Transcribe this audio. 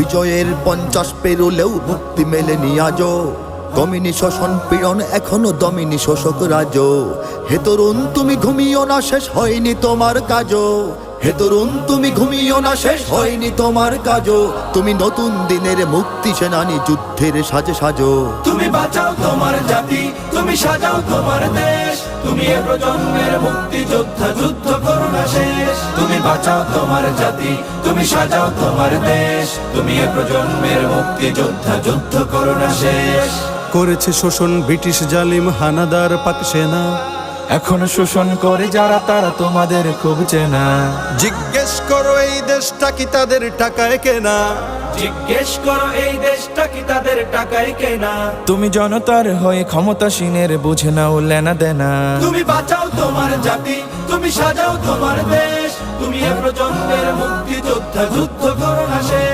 বিজয়ের 50 পেরোলেও মুক্তি মেলেনি আজও। দমিনী শোষণ পীড়ন এখনো দমিনী শোষক রাজ। হে তরুণ তুমি ঘুমিও না, শেষ হয়নি তোমার কাজও। হে তরুণ তুমি ঘুমিও না, শেষ হয়নি তোমার কাজও। তুমি নতুন দিনের মুক্তি সেনানী, যুদ্ধের সাজে সাজো। তুমি বাঁচাও তোমার জাতি, তুমি সাজাও তোমার দেশ। তুমি এ প্রজন্মের মুক্তি যোদ্ধা, যুদ্ধ করো না শেষ। তুমি বাঁচাও তোমার জাতি, তুমি সাজাও তোমার দেশ। তুমি এ প্রজন্মের মুক্তি যোদ্ধা, যুদ্ধ করো না শেষ। করেছে শোষণ ব্রিটিশ জালিম হানাদার পাক সেনা। এখনো শোষণ করে যারা, তারা তোমাদের খুব চেনা। জিজ্ঞেস করো এই দেশটা কি তাদের টাকায় কেনা। জিজ্ঞেস করো এই দেশটা কি তাদের টাকায় কেনা। তুমি জনতার হয়ে ক্ষমতাসীনের বুঝে নাও লেনা দেনা। তুমি বাঁচাও তোমার জাতি, তুমি সাজাও তোমার দেশ। তুমি এ প্রজন্মের মুক্তি যোদ্ধা, যুদ্ধ করো না শেষ।